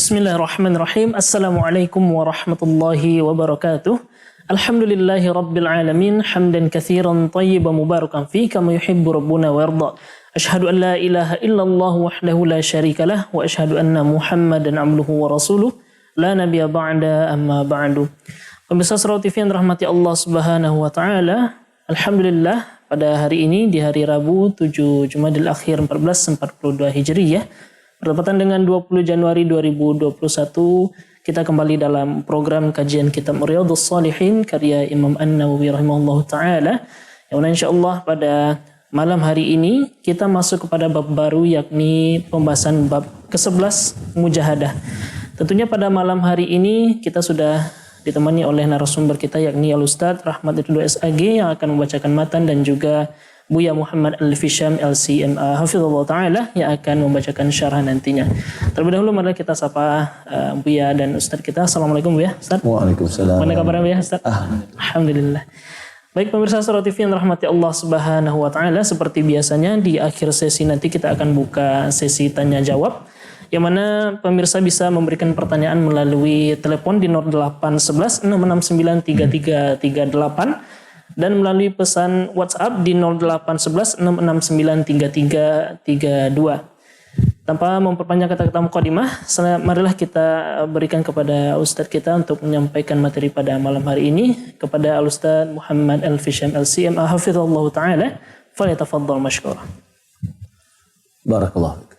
Bismillahirrahmanirrahim. Assalamualaikum warahmatullahi wabarakatuh. Alhamdulillahi rabbil alamin. Hamdan katsiran tayyiban mubarakan fi kama yuhibbu rabbuna wa yarda. Asyhadu an la ilaha illallah wahdahu la syarikalah wa asyhadu anna Muhammadan abduhu wa rasuluh. La nabiyya ba'da amma ba'du. Pemirsa Surau TV yang dirahmati Allah Subhanahu wa taala, alhamdulillah pada hari ini di hari Rabu 7 Jumadil Akhir 1442 Hijriyah bertepatan dengan 20 Januari 2021, kita kembali dalam program kajian kitab Riyadhus Shalihin karya Imam An-Nawawi rahimahullahu taala. Yang mana insyaallah pada malam hari ini kita masuk kepada bab baru, yakni pembahasan bab ke-11 mujahadah. Tentunya pada malam hari ini kita sudah ditemani oleh narasumber kita, yakni Al-Ustadz Rahmat Ridho SAG yang akan membacakan matan, dan juga Buya Muhammad Al-Fisham LCMA Hafizullah Ta'ala yang akan membacakan syarah nantinya. Terlebih dahulu mari kita sapa Buya dan Ustadz kita. Assalamualaikum Buya. Ustadz. Waalaikumsalam. Mana kabar Buya Ustadz? Alhamdulillah. Baik pemirsa Surau TV yang rahmati Allah Subhanahu wa taala, seperti biasanya di akhir sesi nanti kita akan buka sesi tanya jawab, yang mana pemirsa bisa memberikan pertanyaan melalui telepon di 0811 669 3338 dan melalui pesan WhatsApp di 0811 669 3332. Tanpa memperpanjang kata-kata mukadimah, marilah kita berikan kepada Ustadz kita untuk menyampaikan materi pada malam hari ini, kepada Al-Ustadz Muhammad Al-Fisham LCMA Hafizullah Ta'ala. Falyatafaddal mashkura. Barakallahu.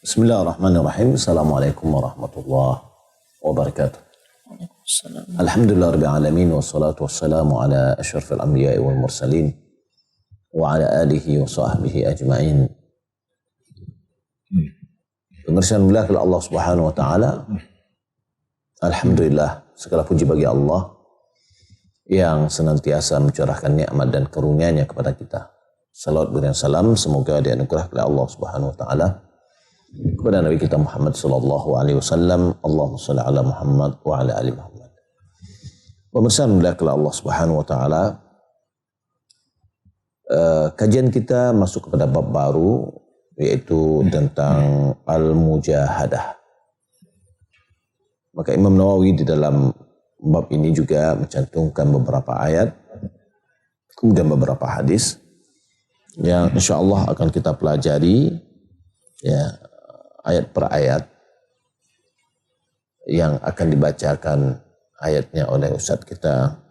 Bismillahirrahmanirrahim. Assalamualaikum warahmatullahi wabarakatuh. Alhamdulillah rabbil alamin, wassalatu wassalamu ala asyrafil anbiya'i wal mursalin wa ala alihi wa sahbihi ajma'in. Pemirsa yang Allah Subhanahu wa taala, alhamdulillah, segala puji bagi Allah yang senantiasa mencurahkan nikmat dan karunia-Nya kepada kita. Salawat dan salam semoga dianugerahkan oleh Allah Subhanahu wa taala kepada Nabi kita Muhammad sallallahu alaihi wasallam. Allahumma shalli ala Muhammad wa ala ali Muhammad. Pemirsa dimuliakan Allah Subhanahu wa taala, kajian kita masuk kepada bab baru, yaitu tentang al-mujahadah. Maka Imam Nawawi di dalam bab ini juga mencantumkan beberapa ayat, kemudian beberapa hadis yang insyaallah akan kita pelajari ya, ayat per ayat, yang akan dibacakan ayatnya oleh Ustadz kita,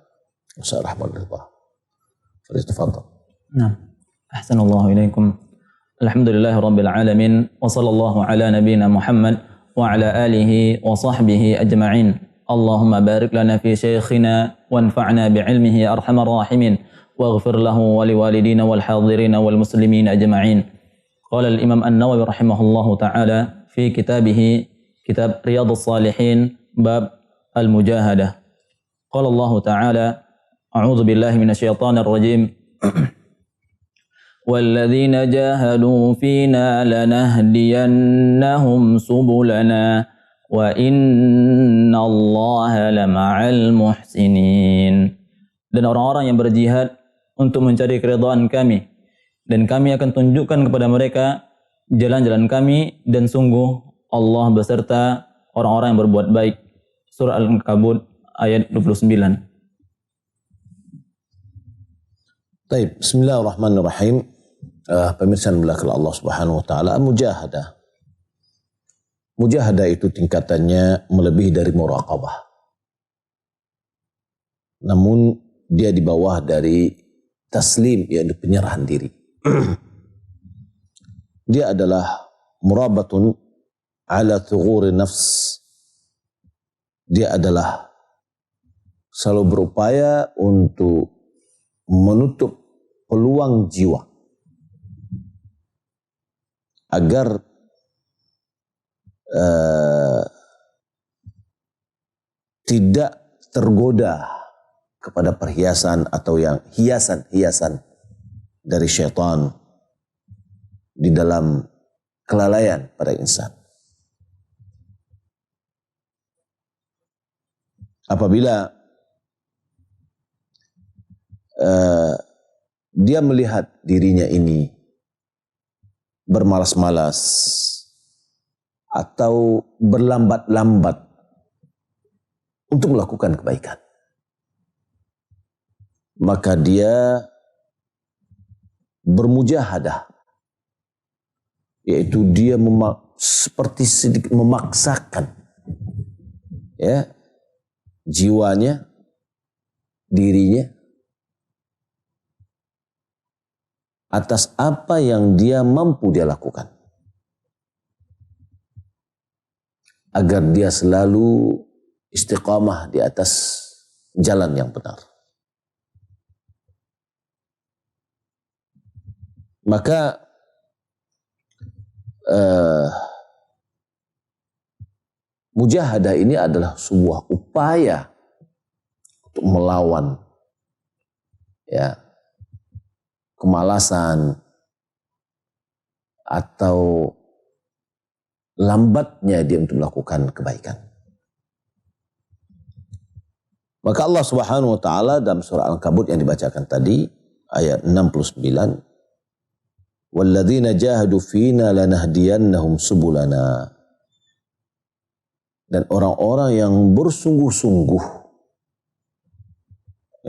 Ustadz Rahmat Ridho. Tafadhal. Nah, ahsanallahu ilaikum. Alhamdulillahi rabbil alamin, wa sallallahu ala nabiyyina Muhammad wa ala alihi wa sahbihi ajma'in. Allahumma barik lana fi shaykhina wanfa'na bi'ilmihi arhamar rahimin, waghfir lahu wa liwalidina wal hadirin wal muslimin ajma'in. Qala al-Imam An-Nawawi rahimahullahu ta'ala fi kitabih kitab Riyadhus Shalihin bab al-mujahadah. Qala Allah ta'ala, a'udzu billahi minasyaitonir rajim. Walladzina jahadu fina lanahdiyannahum subulana wa innallaha lama'al muhsinin. Dan orang-orang yang berjihad untuk mencari keridhaan kami, dan kami akan tunjukkan kepada mereka jalan-jalan kami, dan sungguh Allah beserta orang-orang yang berbuat baik. Surah Al-Ankabut ayat 29. Baik, bismillahirrahmanirrahim. Pemirsa yang dimuliakan Allah Subhanahu wa taala, mujahadah. Mujahadah itu tingkatannya melebihi dari muraqabah. Namun dia di bawah dari taslim, yaitu penyerahan diri. Dia adalah murabatun ala thughuri nafs. Dia adalah selalu berupaya untuk menutup peluang jiwa agar tidak tergoda kepada perhiasan atau yang hiasan-hiasan dari syaitan di dalam kelalaian pada insan. Apabila dia melihat dirinya ini bermalas-malas atau berlambat-lambat untuk melakukan kebaikan, maka dia bermujahadah, yaitu dia seperti sedikit memaksakan ya jiwanya, dirinya atas apa yang dia mampu dia lakukan, agar dia selalu istiqamah di atas jalan yang benar. Maka mujahadah ini adalah sebuah upaya untuk melawan ya kemalasan atau lambatnya dia untuk melakukan kebaikan. Maka Allah Subhanahu wa taala dalam surah Al-Ankabut yang dibacakan tadi ayat 69, walladzina jahadu fina lanahdiyannahum subulana, dan orang-orang yang bersungguh-sungguh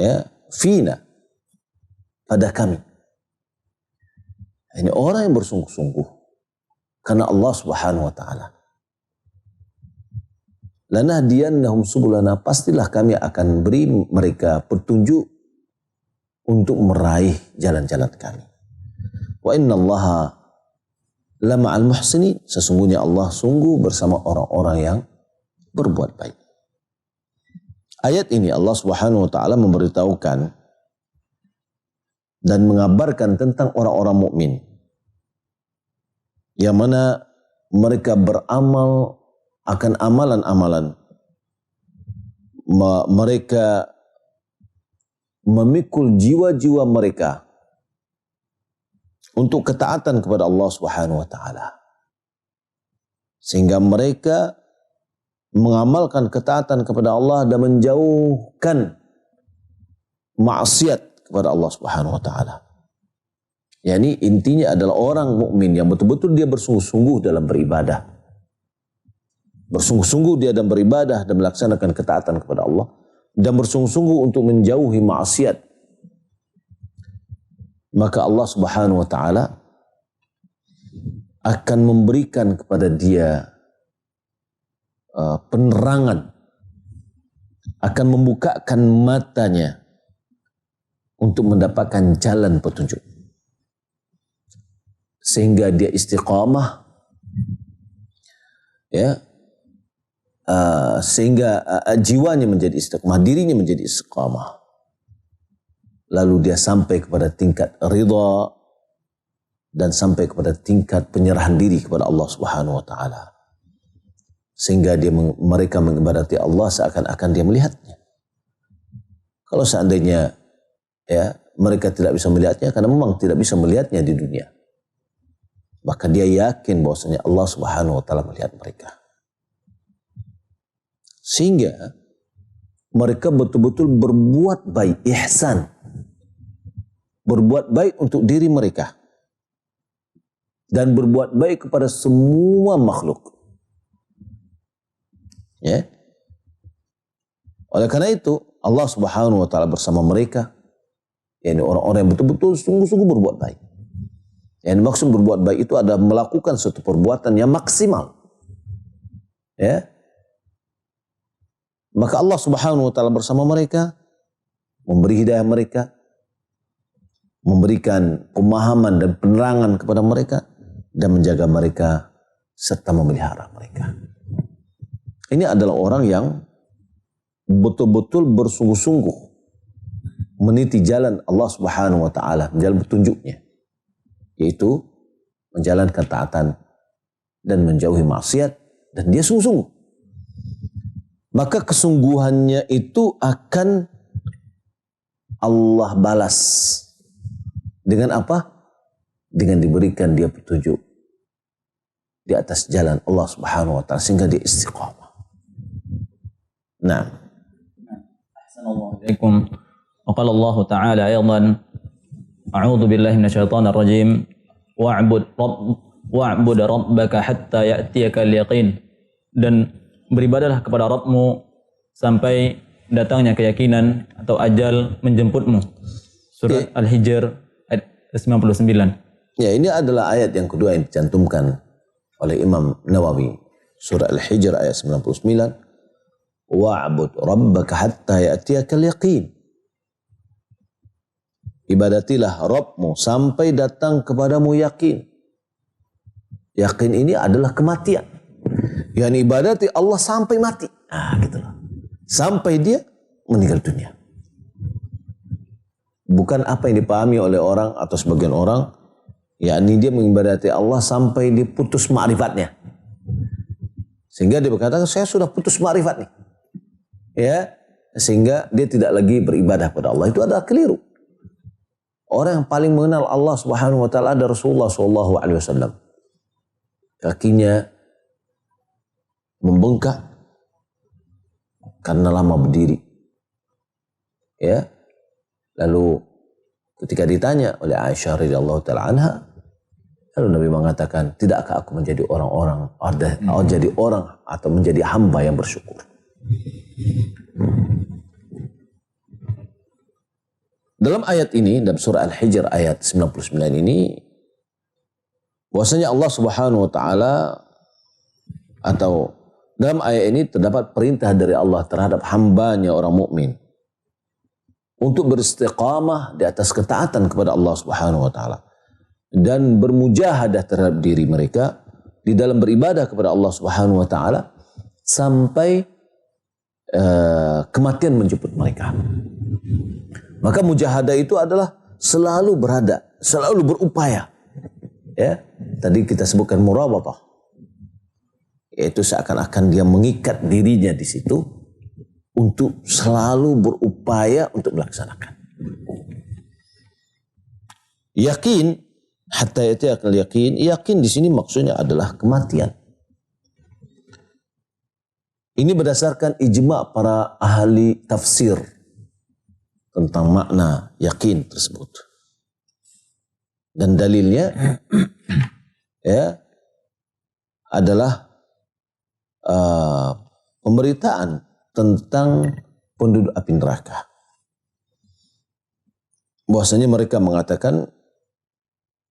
ya fina, pada kami. Ini orang yang bersungguh-sungguh karena Allah Subhanahu wa taala. Lanahdiyannahum subulana, pastilah kami akan beri mereka petunjuk untuk meraih jalan-jalan kami. Wa innallaha lama'al muhsinin, sesungguhnya Allah sungguh bersama orang-orang yang berbuat baik. Ayat ini Allah Subhanahu wa taala memberitahukan dan mengabarkan tentang orang-orang mukmin yang mana mereka beramal akan amalan-amalan, mereka memikul jiwa-jiwa mereka untuk ketaatan kepada Allah Subhanahu wa taala, sehingga mereka mengamalkan ketaatan kepada Allah dan menjauhkan maksiat kepada Allah Subhanahu wa taala. Yani intinya adalah orang mukmin yang betul-betul dia bersungguh-sungguh dalam beribadah. Bersungguh-sungguh dia dalam beribadah dan melaksanakan ketaatan kepada Allah, dan bersungguh-sungguh untuk menjauhi maksiat. Maka Allah Subhanahu wa taala akan memberikan kepada dia penerangan, akan membukakan matanya untuk mendapatkan jalan petunjuk, sehingga dia istiqamah ya, sehingga jiwanya menjadi istiqamah, dirinya menjadi istiqamah, lalu dia sampai kepada tingkat ridha dan sampai kepada tingkat penyerahan diri kepada Allah Subhanahu wa taala, sehingga mereka mengibadati Allah seakan-akan dia melihatnya. Kalau seandainya ya mereka tidak bisa melihatnya, karena memang tidak bisa melihatnya di dunia, maka dia yakin bahwasanya Allah Subhanahu wa taala melihat mereka, sehingga mereka betul-betul berbuat baik, ihsan, berbuat baik untuk diri mereka dan berbuat baik kepada semua makhluk ya. Oleh karena itu Allah Subhanahu wa taala bersama mereka, yakni orang-orang yang betul-betul sungguh-sungguh berbuat baik. Yang maksud berbuat baik itu adalah melakukan suatu perbuatan yang maksimal. Ya. Maka Allah Subhanahu wa taala bersama mereka, memberi hidayah mereka, memberikan pemahaman dan penerangan kepada mereka, dan menjaga mereka serta memelihara mereka. Ini adalah orang yang betul-betul bersungguh-sungguh meniti jalan Allah Subhanahu wa taala, jalan petunjuknya, yaitu menjalankan taatan dan menjauhi maksiat, dan dia sungguh-sungguh. Maka kesungguhannya itu akan Allah balas dengan apa? Dengan diberikan dia petunjuk di atas jalan Allah Subhanahu wa taala, sehingga dia istiqamah. Nah, Assalamualaikum alaikum. وقال الله تعالى أيضا أعوذ بالله من الشيطان الرجيم wa'bud rabbaka hatta ya'tiyakal yaqin, dan beribadahlah kepada Rabbmu sampai datangnya keyakinan atau ajal menjemputmu. Surat Al-Hijr ayat 99. Ya, ini adalah ayat yang kedua yang dicantumkan oleh Imam Nawawi. Surah Al-Hijr ayat 99. Wa'bud rabbaka hatta ya'tiyakal yaqin. Ibadatilah Rabbmu sampai datang kepadamu yakin. Yakin ini adalah kematian. Yang ibadati Allah sampai mati. Gitulah. Sampai dia meninggal dunia. Bukan apa yang dipahami oleh orang atau sebagian orang, yakni dia mengibadati Allah sampai diputus ma'rifatnya. Sehingga dia berkata, saya sudah putus ma'rifat nih. Ya, sehingga dia tidak lagi beribadah pada Allah. Itu adalah keliru. Orang yang paling mengenal Allah Subhanahu wa taala adalah Rasulullah sallallahu alaihi wasallam. Kakinya membengkak karena lama berdiri. Ya. Lalu ketika ditanya oleh Aisyah radhiyallahu taala anha, lalu Nabi mengatakan, "Tidakkah aku menjadi orang-orang jadi orang atau menjadi hamba yang bersyukur?" Dalam ayat ini, dalam surah Al-Hijr ayat 99 ini, bahwasanya Allah Subhanahu wa taala, atau dalam ayat ini terdapat perintah dari Allah terhadap hambanya orang mukmin untuk beristiqamah di atas ketaatan kepada Allah Subhanahu wa taala dan bermujahadah terhadap diri mereka di dalam beribadah kepada Allah Subhanahu wa taala sampai kematian menjemput mereka. Maka mujahadah itu adalah selalu berada, selalu berupaya. Ya, tadi kita sebutkan murabatah, yaitu seakan-akan dia mengikat dirinya di situ untuk selalu berupaya untuk melaksanakan. Yakin, hatta yatiyakal yakin. Yakin di sini maksudnya adalah kematian. Ini berdasarkan ijma' para ahli tafsir tentang makna yakin tersebut. Dan dalilnya ya adalah pemberitaan tentang penduduk api neraka. Bahwasanya mereka mengatakan,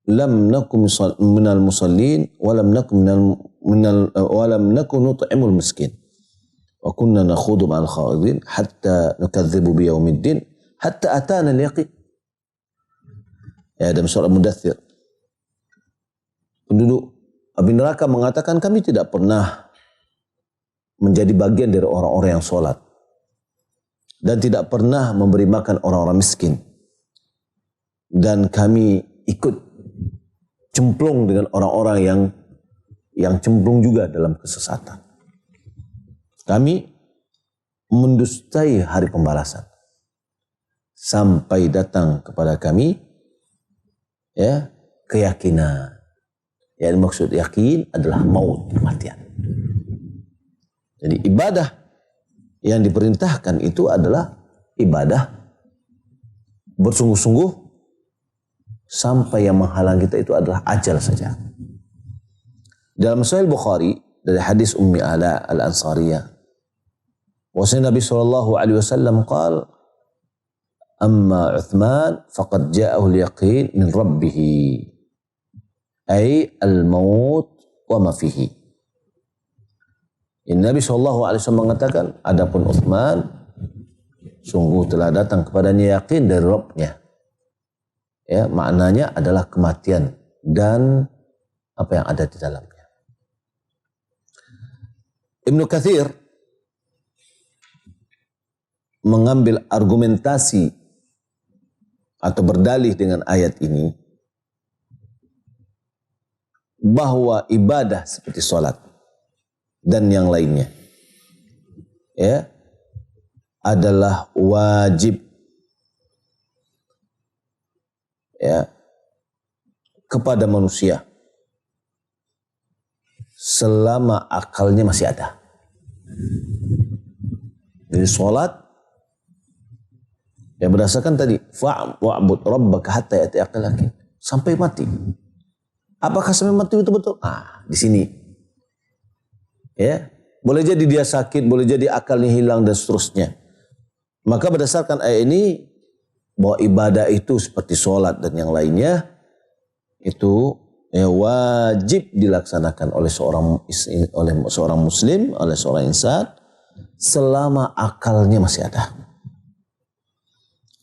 lam nakum minal musallin wa lam nakum wa lam nakun nut'imul miskin wa kunna nakhudu ma'al khawidin hatta nukadzibu biyaumiddin hatta atana al-yaqin. Ya, dalam surah Mudaththir, penduduk api neraka mengatakan, kami tidak pernah menjadi bagian dari orang-orang yang sholat dan tidak pernah memberi makan orang-orang miskin, dan kami ikut cemplung dengan orang-orang yang cemplung juga dalam kesesatan. Kami mendustai hari pembalasan sampai datang kepada kami ya keyakinan. Yang maksud yakin adalah maut, kematian. Jadi ibadah yang diperintahkan itu adalah ibadah bersungguh-sungguh sampai yang menghalang kita itu adalah ajal saja. Dalam Sahih Bukhari dari hadis Ummi Ala Al-Ansariyah, bahwasanya Nabi SAW qala, amma Uthman faqad ja'ahu al-yaqin min rabbih, ay al-maut wa ma fihi. Nabi SAW mengatakan, adapun Uthman sungguh telah datang kepadanya yakin dari Rabbnya. Ya, maknanya adalah kematian dan apa yang ada di dalamnya. Ibnu Katsir mengambil argumentasi atau berdalih dengan ayat ini bahwa ibadah seperti sholat dan yang lainnya ya adalah wajib ya kepada manusia selama akalnya masih ada. Jadi sholat ya berdasarkan tadi wa'bud rabbaka hatta ya'tiyakal yaqin, sampai mati. Apakah sampai mati betul-betul? Di sini. Ya, boleh jadi dia sakit, boleh jadi akalnya hilang dan seterusnya. Maka berdasarkan ayat ini bahwa ibadah itu seperti sholat dan yang lainnya itu wajib dilaksanakan oleh seorang muslim, oleh seorang insan selama akalnya masih ada.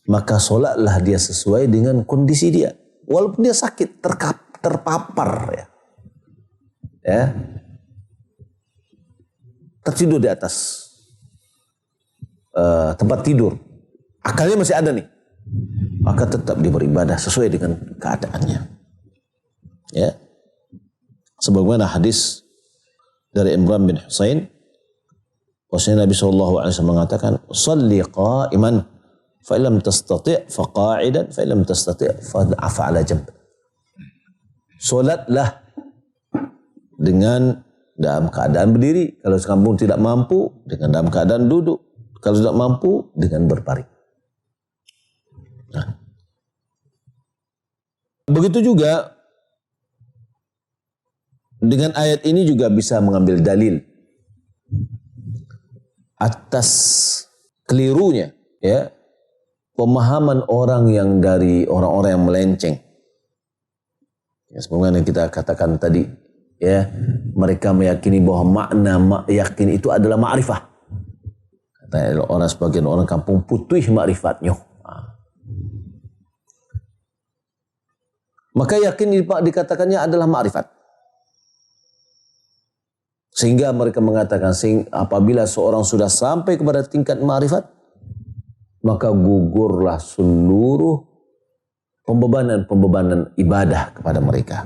Maka sholatlah dia sesuai dengan kondisi dia. Walaupun dia sakit, terpapar ya. Tertidur di atas tempat tidur. Akalnya masih ada nih. Maka tetap dia beribadah sesuai dengan keadaannya. Ya. Sebagaimana hadis dari Imran bin Husain, bahwasanya Nabi SAW mengatakan, "Shalli qa'iman, fa illam tastati' fa qa'idan, fa illam tastati' fa 'ala janb." Salatlah dengan dalam keadaan berdiri, kalau kamu tidak mampu dengan dalam keadaan duduk, kalau tidak mampu dengan berbaring. Nah. Begitu juga dengan ayat ini juga bisa mengambil dalil atas kelirunya ya pemahaman orang yang dari orang-orang yang melenceng. Ya, sebagaimana kita katakan tadi ya, mereka meyakini bahwa makna yakin itu adalah ma'rifah. Kata sebagian orang kampung, putih ma'rifatnya. Maka yakin dikatakannya adalah ma'rifat. Sehingga mereka mengatakan apabila seorang sudah sampai kepada tingkat ma'rifat, maka gugurlah seluruh pembebanan ibadah kepada mereka.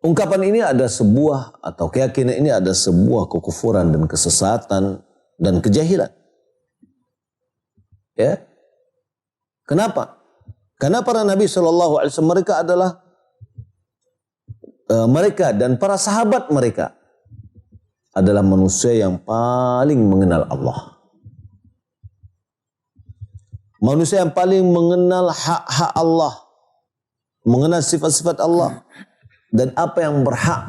Ungkapan ini ada sebuah, atau keyakinan ini ada sebuah kekufuran dan kesesatan dan kejahilan. Ya. Kenapa? Karena para Nabi SAW mereka adalah mereka dan para sahabat mereka adalah manusia yang paling mengenal Allah. Manusia yang paling mengenal hak-hak Allah, mengenal sifat-sifat Allah, dan apa yang berhak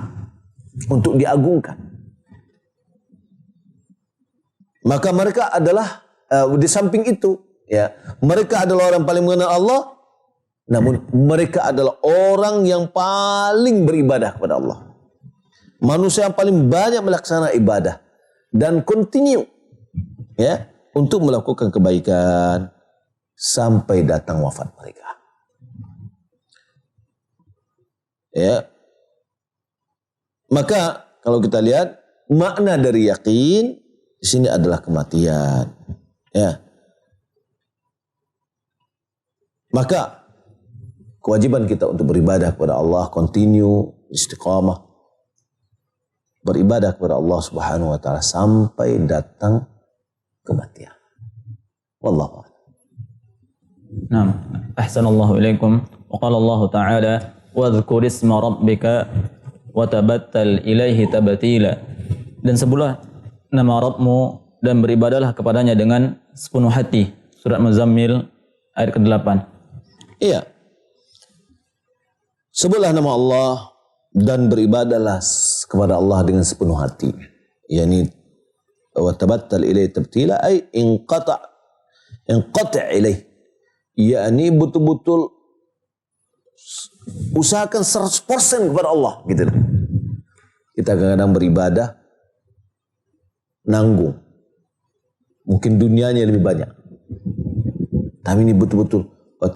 untuk diagungkan. Maka mereka adalah di samping itu, ya, mereka adalah orang yang paling mengenal Allah, namun mereka adalah orang yang paling beribadah kepada Allah. Manusia yang paling banyak melaksanakan ibadah dan continue ya untuk melakukan kebaikan sampai datang wafat mereka. Ya. Maka kalau kita lihat makna dari yakin di sini adalah kematian. Ya. Maka kewajiban kita untuk beribadah kepada Allah, continue, istiqamah, beribadah kepada Allah Subhanahu wa taala sampai datang kematian. Wallahu a'lam. Naam, ahsanallahu ilaikum. Wa qala Allah Ta'ala, "Wadhkur isma rabbika wa tabattal ilaihi tabtila." Dan sebutlah nama Rabbmu dan beribadahlah kepadanya dengan sepenuh hati. Surat Muzammil ayat ke-8. Iya. Sebutlah nama Allah dan beribadahlah kepada Allah dengan sepenuh hati. Yani wa tabattal ilaihi tabtila ay inqata' ilaihi. Yani betul-betul usahakan 100% kepada Allah gitu. Kita kadang-kadang beribadah nanggung. Mungkin dunianya lebih banyak. Tapi ini betul-betul wa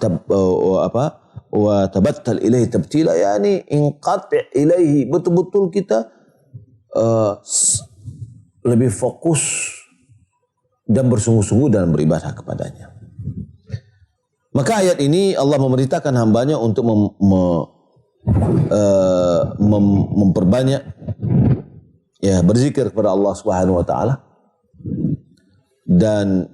tabattal ilaihi tabtila, yani inqati' ilaihi, betul-betul kita lebih fokus dan bersungguh-sungguh dalam beribadah kepadanya. Maka ayat ini Allah memerintahkan hambanya untuk memperbanyak ya berzikir kepada Allah Subhanahu wa taala dan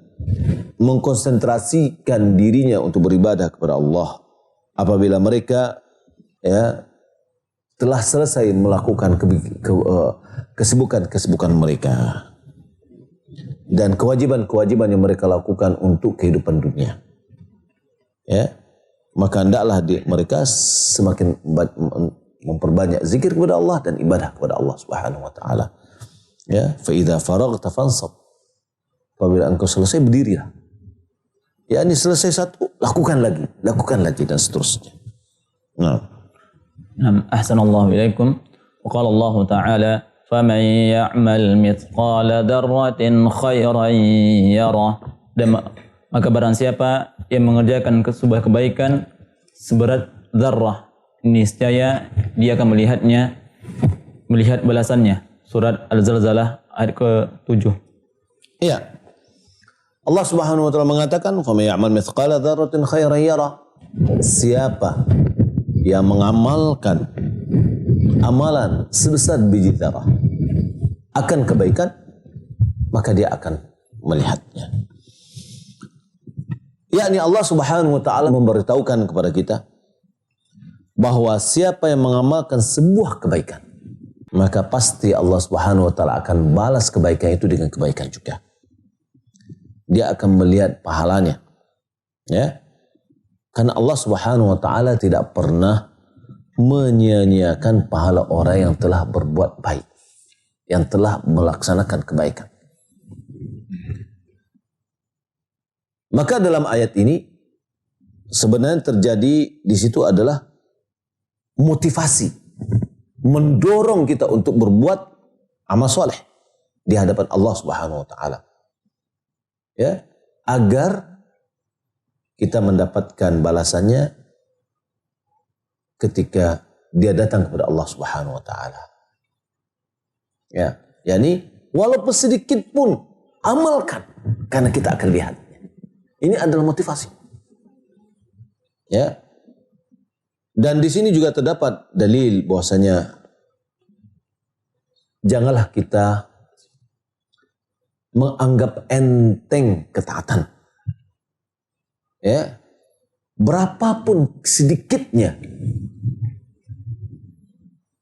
mengkonsentrasikan dirinya untuk beribadah kepada Allah apabila mereka ya telah selesai melakukan kesibukan mereka dan kewajiban yang mereka lakukan untuk kehidupan dunia. Ya, maka hendaklah mereka semakin memperbanyak zikir kepada Allah dan ibadah kepada Allah Subhanahu wa taala. Ya, fa idza faraghta fansab. Apabila engkau selesai berdirilah. Ya, ini selesai satu, lakukan lagi dan seterusnya. Nah. Ahsanallahu ilaikum. Wa qala Allah Ta'ala, "Faman ya'mal mithqala dzarratin khairan yarah." Dan maka barang siapa yang mengerjakan sebuah kebaikan seberat zarrah, niscaya dia akan melihat balasannya. Surat Al-Zalzalah ayat ke-7. Iya. Allah Subhanahu wa taala mengatakan, "Faman ya'mal mithqala dzarratin khairan yarah." Siapa yang mengamalkan amalan sebesar biji zarah akan kebaikan, maka dia akan melihatnya. Yakni Allah Subhanahu wa taala memberitahukan kepada kita bahwa siapa yang mengamalkan sebuah kebaikan, maka pasti Allah Subhanahu wa taala akan balas kebaikan itu dengan kebaikan juga. Dia akan melihat pahalanya. Ya. Karena Allah Subhanahu wa taala tidak pernah menyia-nyiakan pahala orang yang telah berbuat baik, yang telah melaksanakan kebaikan. Maka dalam ayat ini sebenarnya terjadi di situ adalah motivasi, mendorong kita untuk berbuat amal soleh di hadapan Allah Subhanahu wa taala. Ya, agar kita mendapatkan balasannya ketika dia datang kepada Allah Subhanahu wa taala. Ya, yakni walaupun sedikit pun amalkan karena kita akan lihat. Ini adalah motivasi. Ya. Dan di sini juga terdapat dalil bahwasanya janganlah kita menganggap enteng ketaatan. Ya. Berapapun sedikitnya.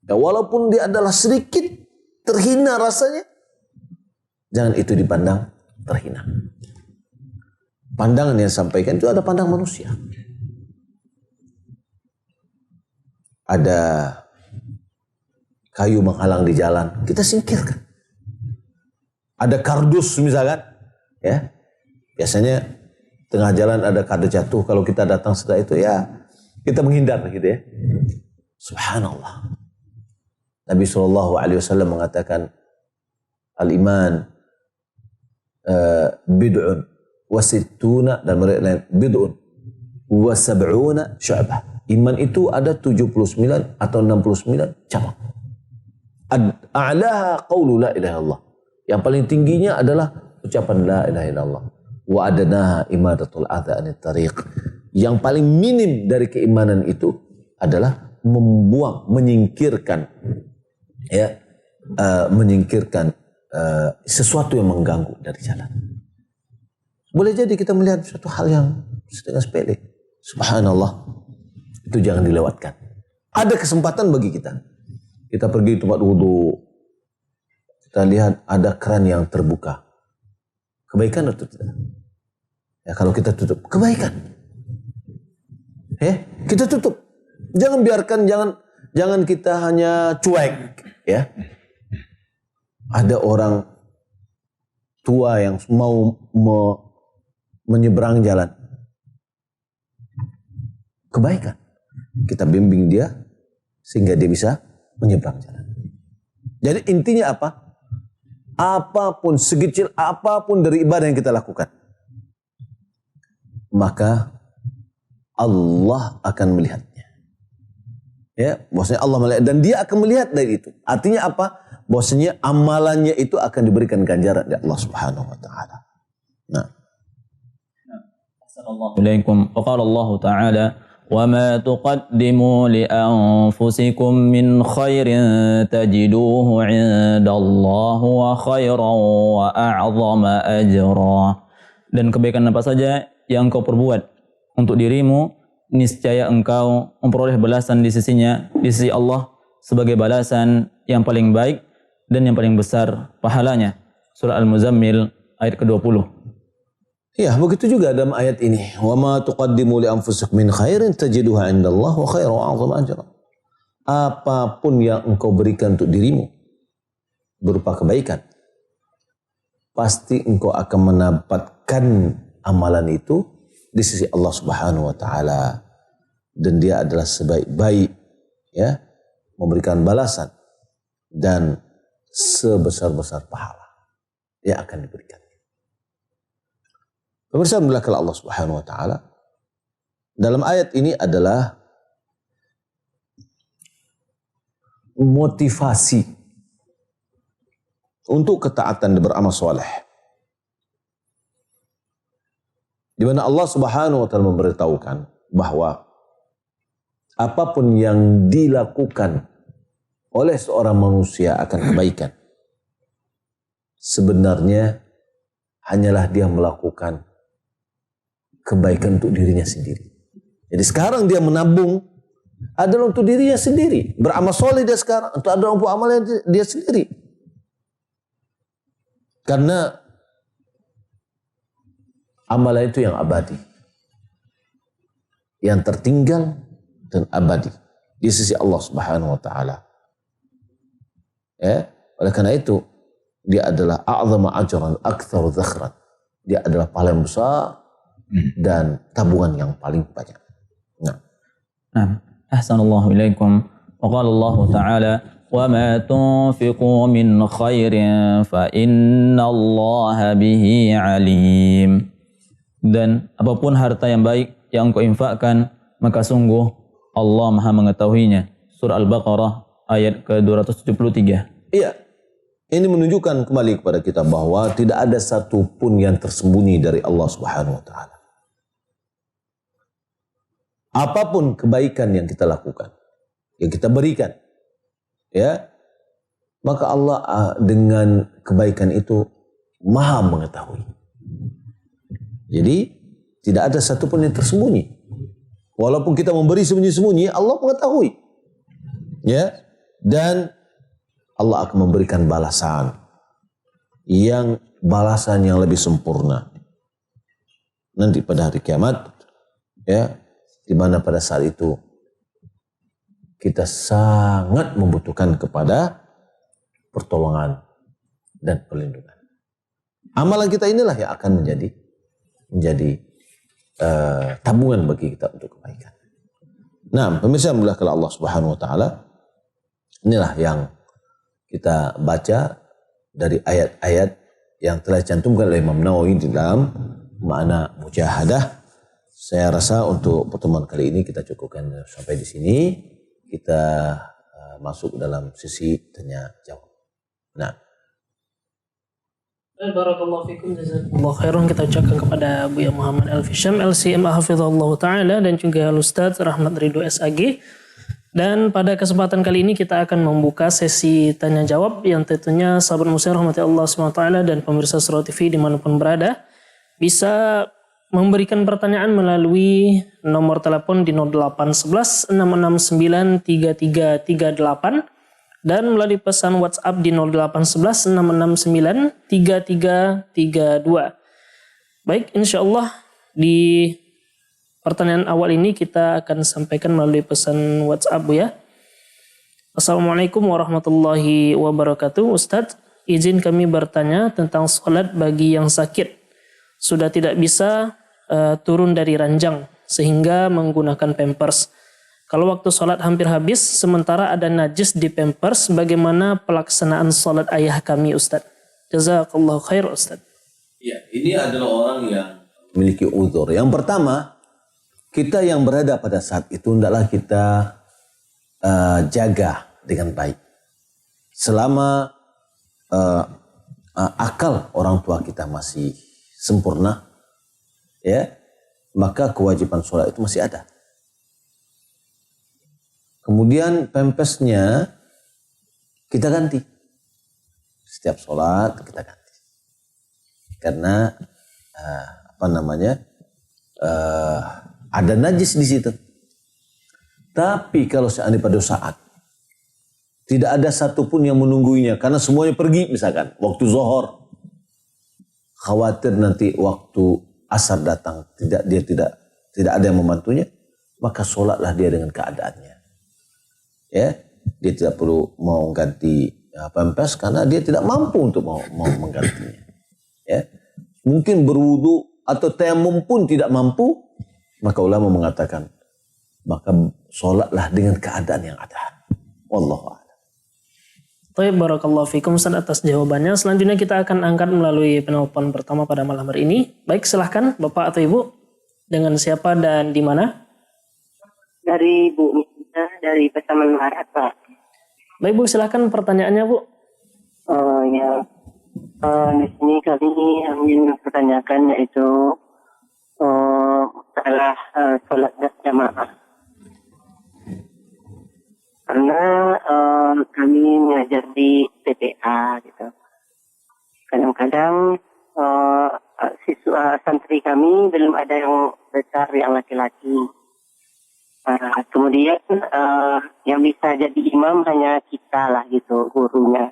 Ya, walaupun dia adalah sedikit terhina rasanya, jangan itu dipandang terhina. Pandangan yang disampaikan itu ada pandang manusia. Ada kayu menghalang di jalan, kita singkirkan. Ada kardus misalkan, ya. Biasanya tengah jalan ada kardus jatuh, kalau kita datang setelah itu ya kita menghindar gitu ya. Subhanallah. Nabi SAW mengatakan al-iman bid'un wa sittuna, dan mereka lain bid'un wa sab'una syu'bah. Iman itu ada 79 atau 69 cabang. A'laha qawlu la ilaha illallah. Yang paling tingginya adalah ucapan la ilaha illallah. Wa adanaha imadatul adha anit tariq. Yang paling minim dari keimanan itu adalah membuang, menyingkirkan sesuatu yang mengganggu dari jalan. Boleh jadi kita melihat suatu hal yang setengah sepele. Subhanallah. Itu jangan dilewatkan. Ada kesempatan bagi kita. Kita pergi tempat wudu. Kita lihat ada keran yang terbuka. Kebaikan atau tidak? Ya, kalau kita tutup, kebaikan. Kita tutup. Jangan biarkan, jangan kita hanya cuek. Ya. Ada orang tua yang mau menyeberang jalan. Kebaikan. Kita bimbing dia sehingga dia bisa menyeberang jalan. Jadi intinya apa? Apapun, sekecil apapun dari ibadah yang kita lakukan, maka Allah akan melihatnya. Ya, maksudnya Allah melihat dan dia akan melihat dari itu. Artinya apa? Bahwasanya amalannya itu akan diberikan ganjaran dari Allah Subhanahu wa taala. Nah. Assalamualaikum warahmatullahi wabarakatuh. Qala Allah Ta'ala, وَمَا تُقَدِّمُوا لِأَنفُسِكُم مِّنْ خَيْرٍ تَجِدُوهُ عِندَ اللَّهِ وَخَيْرًا وَأَعْظَمَ أَجْرًا. Dan kebaikan apa saja yang engkau perbuat untuk dirimu, niscaya engkau memperoleh balasan di sisinya, di sisi Allah, sebagai balasan yang paling baik dan yang paling besar pahalanya. Surah Al-Muzammil ayat ke-20. Ya, begitu juga dalam ayat ini. Wa ma tuqaddimu li anfusikum min khairin tajiduha 'indallahi wa khairan wa 'azama ajra. Apapun yang engkau berikan untuk dirimu berupa kebaikan, pasti engkau akan mendapatkan amalan itu di sisi Allah Subhanahu wa taala, dan dia adalah sebaik-baik ya memberikan balasan dan sebesar-besar pahala yang akan diberikan. Pemirsa dimuliakan Allah Subhanahu wa taala, dalam ayat ini adalah motivasi untuk ketaatan dan beramal soleh, di mana Allah Subhanahu wa taala memberitahukan bahwa apapun yang dilakukan oleh seorang manusia akan kebaikan, sebenarnya hanyalah dia melakukan kebaikan untuk dirinya sendiri. Jadi sekarang dia menabung adalah untuk dirinya sendiri. Beramal soleh dia sekarang untuk amal dia sendiri. Karena amalan itu yang abadi, yang tertinggal dan abadi di sisi Allah Subhanahu wa taala. Ya, oleh karena itu dia adalah a'zama ajran aktsaru dhakhran. Dia adalah paling besar dan tabungan yang paling banyak. Nah, ahsanallahu ilaikum. Wa qala Allah Ta'ala, "Wa ma tunfiqu min khairin fa innallaha bihi alim." Dan apapun harta yang baik yang engkau infakkan, maka sungguh Allah Maha mengetahuinya. Surah Al-Baqarah ayat ke-273. iya. Ini menunjukkan kembali kepada kita bahwa tidak ada satu pun yang tersembunyi dari Allah Subhanahu wa taala. Apapun kebaikan yang kita lakukan, yang kita berikan, ya, maka Allah dengan kebaikan itu Maha mengetahui. Jadi tidak ada satu pun yang tersembunyi. Walaupun kita memberi sembunyi-sembunyi, Allah mengetahui. Ya, dan Allah akan memberikan balasan yang lebih sempurna nanti pada hari kiamat, ya, di mana pada saat itu kita sangat membutuhkan kepada pertolongan dan perlindungan. Amalan kita inilah yang akan menjadi tabungan bagi kita untuk kebaikan. Nah, pemirsa yang dimuliakan Allah Subhanahu wa taala, inilah yang kita baca dari ayat-ayat yang telah dicantumkan oleh Imam Nawawi di dalam makna mujahadah. Saya rasa untuk pertemuan kali ini kita cukupkan sampai di sini. Kita masuk dalam sesi tanya jawab. Nah, Barakallahu fikum, jazakumullah khairan, kita ucapkan kepada Buya Muhammad Al-Fisham LCM hafizahullah taala dan juga Ustaz Rahmat Ridho SAG. Dan pada kesempatan kali ini kita akan membuka sesi tanya jawab yang tentunya sahabat muslim rahmati Allah SWT dan pemirsa Surau TV dimanapun berada bisa memberikan pertanyaan melalui nomor telepon di 0811 669 3338 dan melalui pesan WhatsApp di 0811 669 3332. Baik, insyaallah di pertanyaan awal ini kita akan sampaikan melalui pesan WhatsApp, Bu ya. Assalamualaikum warahmatullahi wabarakatuh. Ustadz, izin kami bertanya tentang sholat bagi yang sakit. Sudah tidak bisa turun dari ranjang sehingga menggunakan pampers. Kalau waktu sholat hampir habis, sementara ada najis di pampers, bagaimana pelaksanaan sholat ayah kami, Ustadz? Jazakallahu khair, Ustadz. Ya, ini adalah orang yang memiliki uzur. Yang pertama, kita yang berada pada saat itu hendaklah kita jaga dengan baik. Selama akal orang tua kita masih sempurna, ya, maka kewajiban sholat itu masih ada. Kemudian pampasnya kita ganti. Setiap sholat kita ganti. Karena ada najis di situ. Tapi kalau seandainya pada saat tidak ada satupun yang menungguinya karena semuanya pergi, misalkan waktu zuhur, khawatir nanti waktu asar datang dia tidak ada yang membantunya, maka sholatlah dia dengan keadaannya. Ya, dia tidak perlu mau ganti pampers karena dia tidak mampu untuk mau menggantinya. Ya, mungkin berwudu atau tayamum pun tidak mampu, maka ulama mengatakan maka sholatlah dengan keadaan yang ada. Wallahu a'lam. Baik, barakallahu fikum Ustaz atas jawabannya. Selanjutnya kita akan angkat melalui penelpon pertama pada malam hari ini. Baik, silahkan Bapak atau Ibu. Dengan siapa dan di mana? Dari Bu Misna dari Pesaman Barat, Pak. Baik Bu, silahkan pertanyaannya Bu. Oh ya, di sini kali ini yang ingin pertanyakan yaitu masalah sholat jamaah. Karena kami mengajar di PPA gitu. Kadang-kadang siswa santri kami belum ada yang besar yang laki-laki. Kemudian yang bisa jadi imam hanya kita lah gitu, gurunya.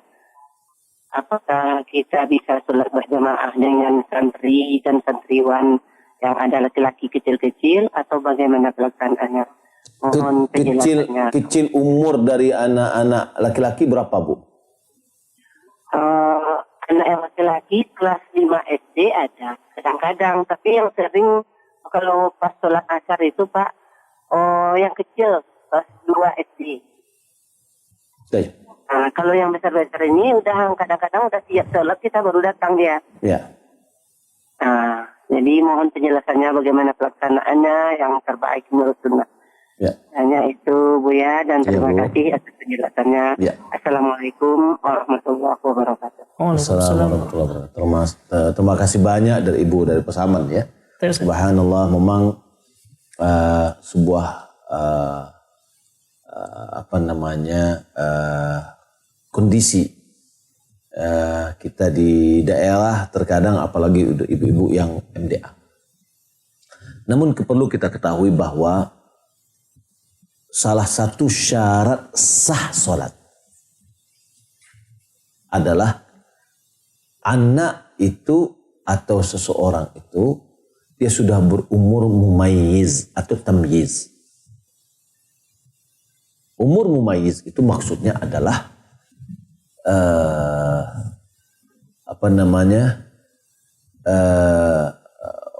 Apakah kita bisa sholat berjamaah dengan santri dan santriwan yang ada laki-laki kecil-kecil atau bagaimana pelaksanaannya? Mohon penjelasannya. Kecil umur dari anak-anak laki-laki berapa, Bu? Anak yang laki-laki kelas 5 SD ada kadang-kadang, tapi yang sering kalau pas sholat asar itu Pak, yang kecil kelas 2 SD. Baik. Kalau yang besar-besar ini udah kadang-kadang udah siap sholat kita baru datang dia. Ya. Jadi mohon penjelasannya bagaimana pelaksanaannya yang terbaik menurut sunnah. Ya. Hanya itu Buya dan terima Bu. kasih atas penjelasannya. Ya. Assalamualaikum warahmatullahi wabarakatuh. Assalamualaikum warahmatullahi wabarakatuh. Terima kasih banyak dari Ibu dari Pesaman ya. Subhanallah, memang sebuah kondisi kita di daerah terkadang apalagi ibu-ibu yang MDA. Namun perlu kita ketahui bahwa salah satu syarat sah sholat adalah anak itu atau seseorang itu dia sudah berumur mumayyiz atau tamyiz. Umur mumayyiz itu maksudnya adalah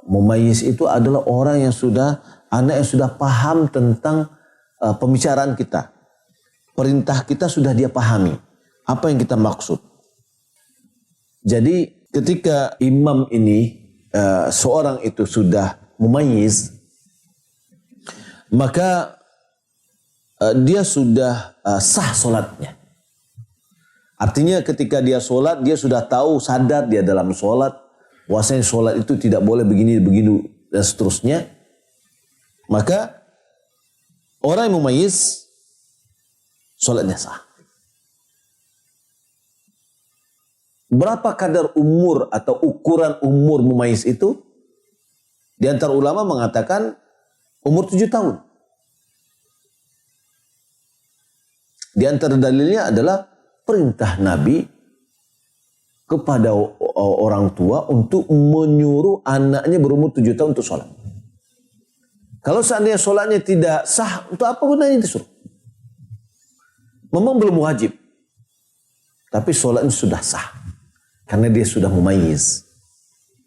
mumayyiz itu adalah orang yang sudah, anak yang sudah paham tentang pembicaraan kita. Perintah kita sudah dia pahami. Apa yang kita maksud. Jadi ketika imam ini, seorang itu sudah mumayyiz, maka dia sudah sah solatnya. Artinya ketika dia solat, dia sudah tahu, sadar dia dalam solat, bahwasanya solat itu tidak boleh begini, dan seterusnya. Maka orang yang mumayyiz, solatnya sah. Berapa kadar umur atau ukuran umur mumayyiz itu? Di antara ulama mengatakan umur 7 tahun. Di antara dalilnya adalah perintah Nabi kepada orang tua untuk menyuruh anaknya berumur 7 tahun untuk sholat. Kalau seandainya sholatnya tidak sah, untuk apa gunanya disuruh? Memang belum wajib. Tapi sholatnya sudah sah. Karena dia sudah mumayyiz.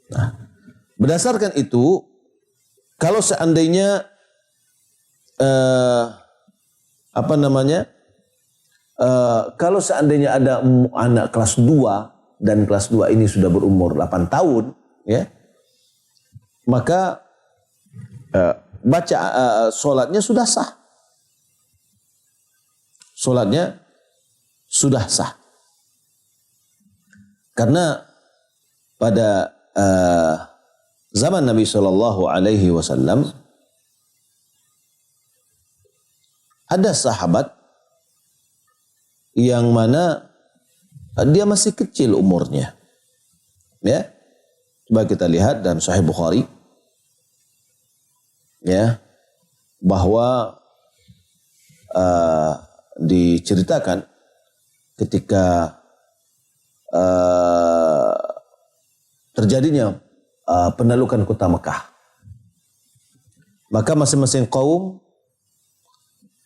Nah, berdasarkan itu, kalau seandainya kalau seandainya ada anak kelas 2 dan kelas 2 ini sudah berumur 8 tahun, ya, maka sholatnya sudah sah. Sholatnya sudah sah. Karena pada zaman Nabi Shallallahu Alaihi Wasallam ada sahabat yang mana dia masih kecil umurnya, ya. Coba kita lihat dalam Sahih Bukhari, ya, bahwa diceritakan ketika terjadinya penaklukan kota Mekah. Maka masing-masing kaum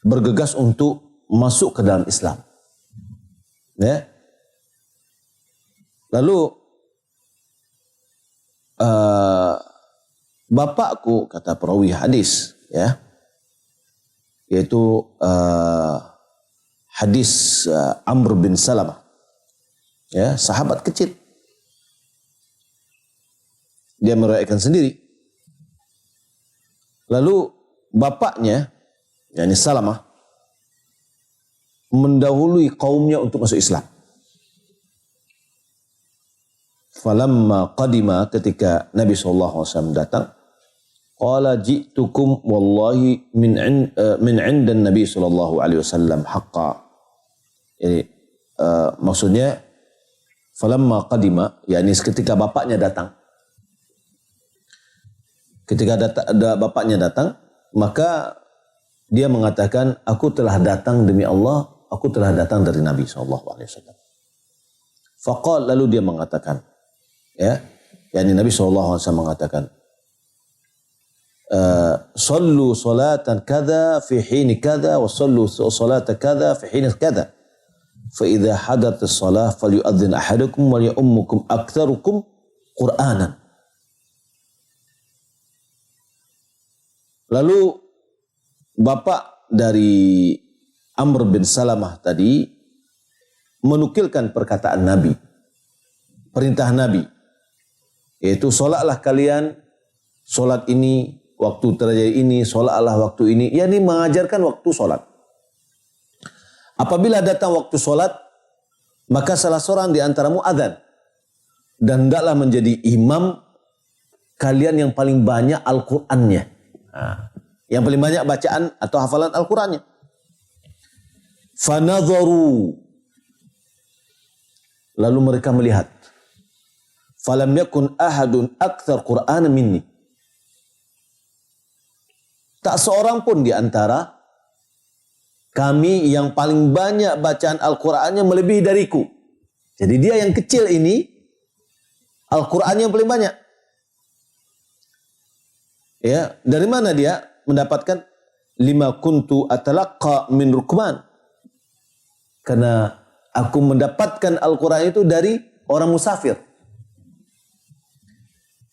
bergegas untuk masuk ke dalam Islam. Ya. Lalu bapakku, kata perawi hadis, ya, yaitu hadis Amr bin Salamah, ya, sahabat kecil. Dia meriwayatkan sendiri. Lalu bapaknya, yakni Salamah, mendahului kaumnya untuk masuk Islam. Falamma qadima, ketika Nabi SAW datang, qala ji'tukum wallahi min indan Nabi SAW haqqa. Jadi maksudnya falamma qadima, yakni ketika bapaknya datang. Ketika bapaknya datang, maka dia mengatakan, aku telah datang demi Allah, aku telah datang dari Nabi SAW. Faqal, lalu dia mengatakan, ya, yakni Nabi SAW mengatakan, sallu salatan kada fi hini kada wa sallu salata kada fi hini kada. Fa idza hadat as-salah falyu'adhdhin ahadukum wa ya'ummukum aktsarukum Qur'anan. Lalu bapak dari Amr bin Salamah tadi menukilkan perkataan Nabi, perintah Nabi, yaitu solatlah kalian, solat ini waktu terjadi ini, solatlah waktu ini, yakni mengajarkan waktu solat. Apabila datang waktu solat, maka salah seorang di antaramu adzan, dan hendaklah menjadi imam kalian yang paling banyak Al-Qur'annya. Yang paling banyak bacaan atau hafalan Al-Qur'annya. Fanadharu, lalu mereka melihat. Falam yakun ahadun aktsar Qur'ana minni. Tak seorang pun di antara kami yang paling banyak bacaan Al-Qur'annya melebihi dariku. Jadi dia yang kecil ini Al-Qur'annya yang paling banyak. Ya, dari mana dia mendapatkan? Lima kuntu atalaqqa min rukman. Karena aku mendapatkan Al-Qur'an itu dari orang musafir.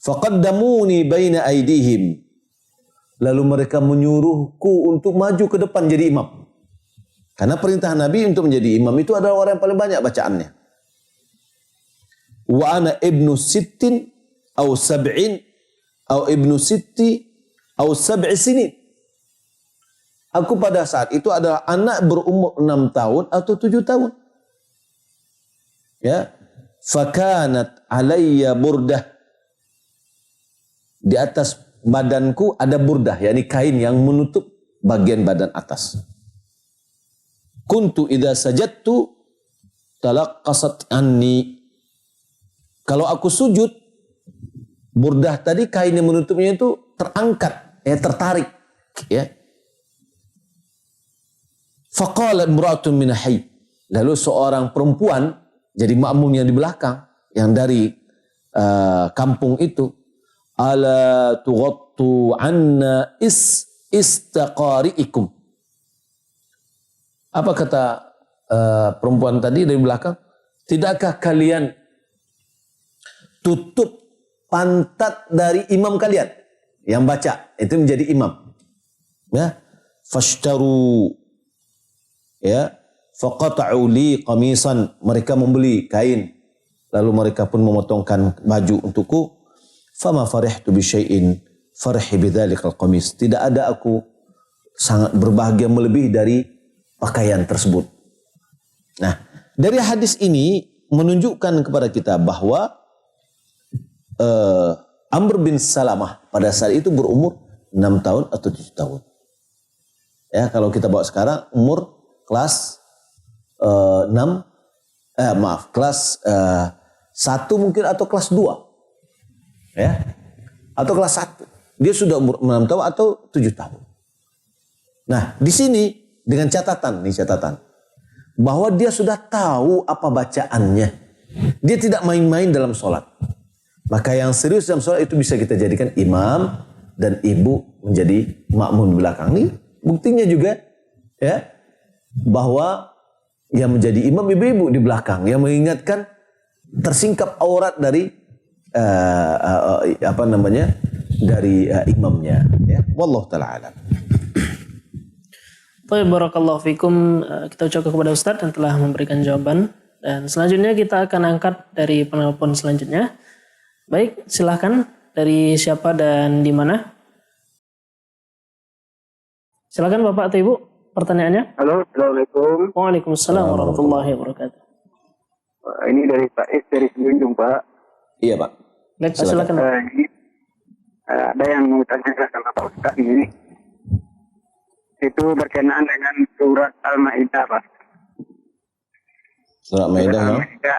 Faqaddamuni baina aydihim. Lalu mereka menyuruhku untuk maju ke depan jadi imam. Karena perintah Nabi untuk menjadi imam itu adalah orang yang paling banyak bacaannya. Wa ana ibnu sittin aw sab'in atau ibnu sitti atau sab'i sinin. Aku pada saat itu adalah anak berumur 6 tahun atau 7 tahun. Ya, fakanat alayya burdah. Di atas badanku ada burdah, yakni kain yang menutup bagian badan atas. Kuntu idza sajadtu talaqqasat anni. Kalau aku sujud, burdah tadi kain yang menutupnya itu terangkat, ya, tertarik, ya. Faqalat imra'atun min hayy. Lalu seorang perempuan jadi makmum yang di belakang, yang dari kampung itu, ala tughattu anna istaqari'ikum. Apa kata perempuan tadi dari belakang? Tidakkah kalian tutup pantat dari imam kalian yang baca itu menjadi imam, ya? Fashtaru, ya, faqata'u li qamisan, mereka membeli kain lalu mereka pun memotongkan baju untukku. Fama farihtu bi syai'in farhi bidzalikal qamis. Tidak ada aku sangat berbahagia melebihi dari pakaian tersebut. Nah, dari hadis ini menunjukkan kepada kita bahwa Amr bin Salamah pada saat itu berumur 6 tahun atau 7 tahun. Ya, kalau kita bawa sekarang umur kelas kelas 1 mungkin atau kelas 2. Ya. Atau kelas 1. Dia sudah umur 6 tahun atau 7 tahun. Nah, di sini dengan catatan bahwa dia sudah tahu apa bacaannya. Dia tidak main-main dalam sholat. Maka yang serius dalam sholat itu bisa kita jadikan imam dan ibu menjadi makmum di belakang. Ini buktinya juga ya bahwa yang menjadi imam ibu-ibu di belakang yang mengingatkan tersingkap aurat dari dari imamnya. Ya, wallahu taala alam. Baik, barakallahu fikum. Kita ucapkan kepada Ustadz yang telah memberikan jawaban. Dan selanjutnya kita akan angkat dari penelpon selanjutnya. Baik, silahkan. Dari siapa dan di mana? Silakan Bapak atau Ibu, pertanyaannya. Halo, Assalamualaikum. Waalaikumsalam warahmatullahi wabarakatuh. Ini dari Pak Is dari Semenanjung, Pak. Iya, Pak. Baik, Pak, silakan. Ini, ada yang mau tanya sama Pak Ustadz ini. Itu berkenaan dengan surat Al-Maidah, Pak. Surat Maidah ya. Al-Maidah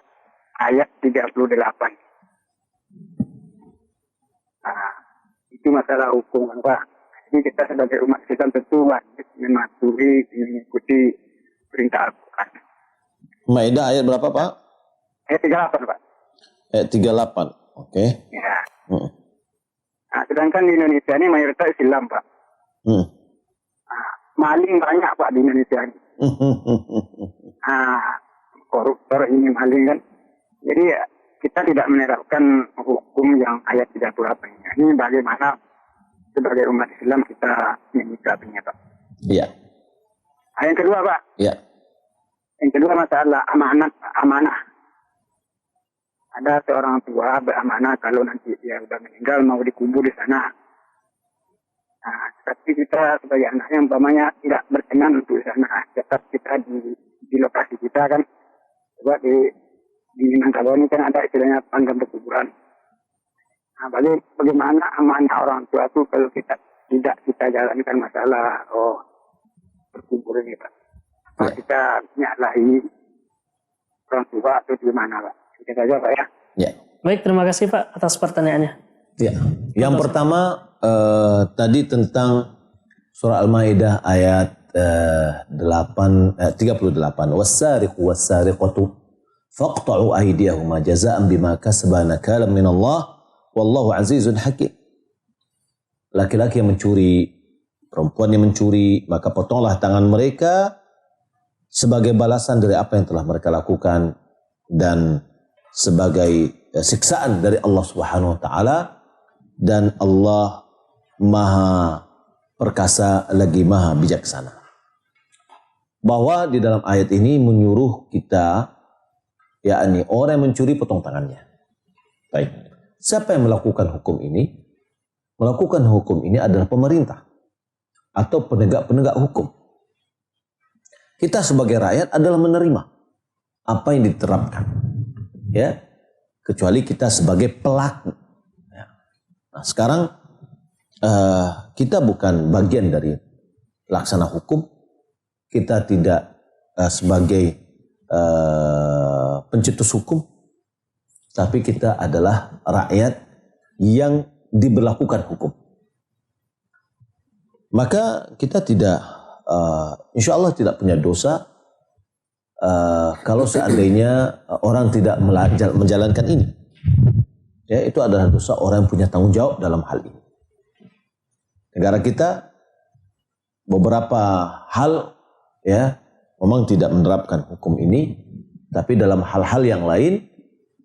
ayat 38. Nah, itu masalah hukum, Pak. Ini kita sebagai umat Islam tentu wajib mematuhi, mengikuti perintah Al-Quran. Maidah ayat berapa, Pak? Ayat 38, Pak. Ayat 38. Oke. Ya. Nah, sedangkan di Indonesia ini mayoritas Islam, Pak. Nah, maling banyak, Pak, di Indonesia ini. Koruptor ini maling kan. Jadi kita tidak menerapkan hukum yang ayat 38 ini. Ini bagaimana sebagai umat Islam kita menyikapinya, Pak. Iya. Yang kedua, Pak. Iya. Yang kedua masalah amanah. Ada seorang tua beramanah kalau nanti dia sudah meninggal mau dikubur di sana. Nah, tapi kita sebagai anaknya umpamanya tidak berkenan untuk di sana. Tetap kita di lokasi kita kan. Coba di Minangkabau ini kan ada istilahnya panggang berkuburan. Nah, bagaimana amanah orang tua itu kalau tidak kita jalankan masalah berkubur ini, Pak. Nah, kita nyalahi orang tua atau di mana, Pak? Itu saja, Pak, ya. Ya. Baik, terima kasih Pak atas pertanyaannya. Ya. Yang pertama tadi tentang surah Al-Maidah ayat 38. Was-sariqu was-sariqatu faqta'u aydiyahuma jazaa'an bima kasaba nakalan minallah wallahu azizun hakim. Laki-laki yang mencuri, perempuan yang mencuri, maka potonglah tangan mereka sebagai balasan dari apa yang telah mereka lakukan dan sebagai siksaan dari Allah Subhanahu wa taala, dan Allah Maha perkasa lagi Maha bijaksana. Bahwa di dalam ayat ini menyuruh kita, yakni orang yang mencuri potong tangannya. Baik. Siapa yang melakukan hukum ini? Melakukan hukum ini adalah pemerintah atau penegak-penegak hukum. Kita sebagai rakyat adalah menerima apa yang diterapkan, ya, kecuali kita sebagai pelaku. Nah, sekarang kita bukan bagian dari pelaksana hukum, kita tidak sebagai pencetus hukum, tapi kita adalah rakyat yang diberlakukan hukum. Maka kita tidak, insya Allah tidak punya dosa kalau seandainya orang tidak menjalankan ini. Ya, itu adalah dosa orang yang punya tanggung jawab dalam hal ini. Negara kita beberapa hal ya memang tidak menerapkan hukum ini, tapi dalam hal-hal yang lain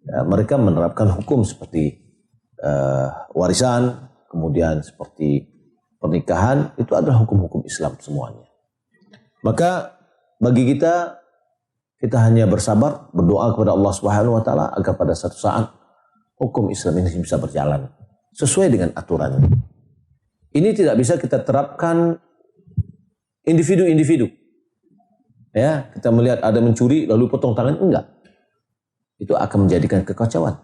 ya, mereka menerapkan hukum seperti warisan, kemudian seperti pernikahan, itu adalah hukum-hukum Islam semuanya. Maka bagi kita hanya bersabar, berdoa kepada Allah Subhanahu wa taala agar pada satu saat hukum Islam ini bisa berjalan sesuai dengan aturannya. Ini tidak bisa kita terapkan individu-individu. Ya, kita melihat ada mencuri lalu potong tangan, enggak. Itu akan menjadikan kekacauan.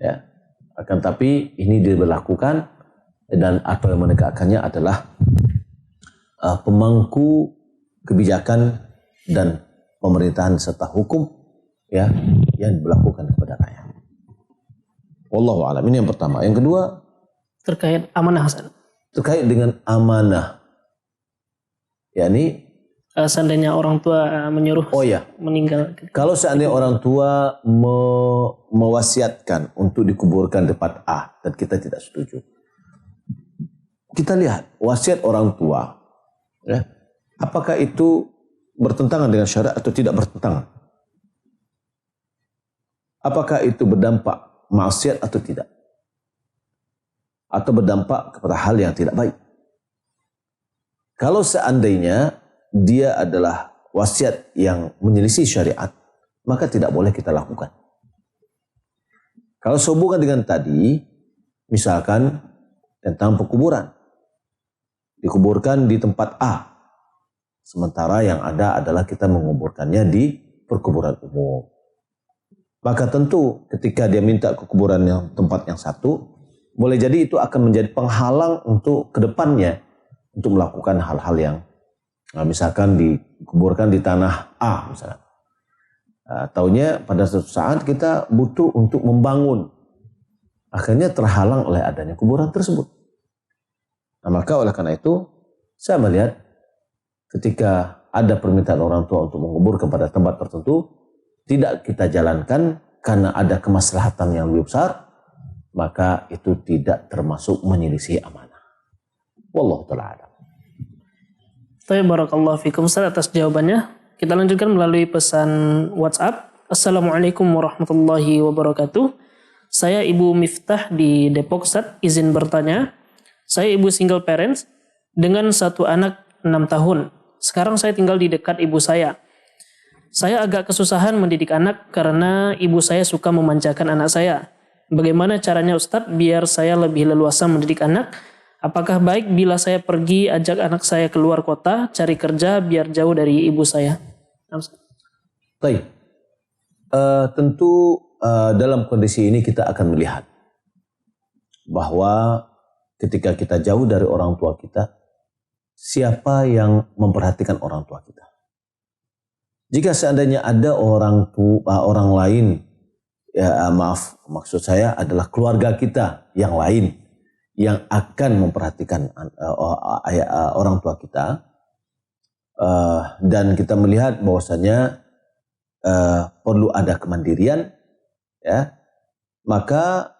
Ya. Akan tapi ini diberlakukan dan apa yang menegakkannya adalah pemangku kebijakan dan pemerintahan serta hukum ya yang diberlakukan kepada rakyat. Wallahu a'lam. Ini yang pertama. Yang kedua terkait amanah, Hasan. Terkait dengan amanah. Yakni seandainya orang tua menyuruh Oh ya, meninggal. kalau seandainya orang tua mewasiatkan untuk dikuburkan di tempat A dan kita tidak setuju, kita lihat wasiat orang tua, ya, apakah itu bertentangan dengan syariat atau tidak bertentangan? Apakah itu berdampak maksiat atau tidak? Atau berdampak kepada hal yang tidak baik? Kalau seandainya dia adalah wasiat yang menyelisih syariat, maka tidak boleh kita lakukan. Kalau sehubungan dengan tadi, misalkan tentang pekuburan, dikuburkan di tempat A, sementara yang ada adalah kita menguburkannya di perkuburan umum. Maka tentu ketika dia minta ke kuburan yang tempat yang satu, boleh jadi itu akan menjadi penghalang untuk kedepannya untuk melakukan hal-hal yang misalkan dikuburkan di tanah A misalnya. Taunya pada suatu saat kita butuh untuk membangun, akhirnya terhalang oleh adanya kuburan tersebut. Nah, maka oleh karena itu saya melihat ketika ada permintaan orang tua untuk mengubur kepada tempat tertentu, tidak kita jalankan karena ada kemaslahatan yang lebih besar, maka itu tidak termasuk menyelisih amanah. Wallahu ta'ala. Barakallahu fikum Ustaz atas jawabannya. Kita lanjutkan melalui pesan WhatsApp. Assalamualaikum warahmatullahi wabarakatuh. Saya Ibu Miftah di Depok Ustaz, izin bertanya. Saya ibu single parents dengan satu anak 6 tahun. Sekarang saya tinggal di dekat ibu saya. Saya agak kesusahan mendidik anak karena ibu saya suka memanjakan anak saya. Bagaimana caranya Ustadz biar saya lebih leluasa mendidik anak? Apakah baik bila saya pergi ajak anak saya keluar kota, cari kerja biar jauh dari ibu saya? Baik. Tentu dalam kondisi ini kita akan melihat bahwa ketika kita jauh dari orang tua kita, siapa yang memperhatikan orang tua kita? Jika seandainya ada orang lain, ya maaf, maksud saya adalah keluarga kita yang lain yang akan memperhatikan orang tua kita, dan kita melihat bahwasanya perlu ada kemandirian, ya, maka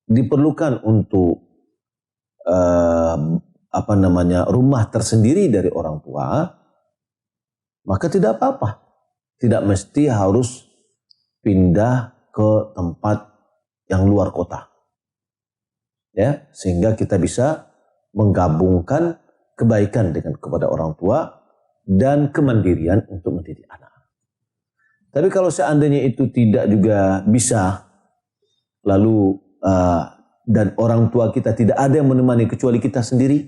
diperlukan untuk rumah tersendiri dari orang tua, maka tidak apa-apa, tidak mesti harus pindah ke tempat yang luar kota, ya, sehingga kita bisa menggabungkan kebaikan kepada orang tua dan kemandirian untuk mendidik anak. Tapi kalau seandainya itu tidak juga bisa, lalu dan orang tua kita tidak ada yang menemani kecuali kita sendiri,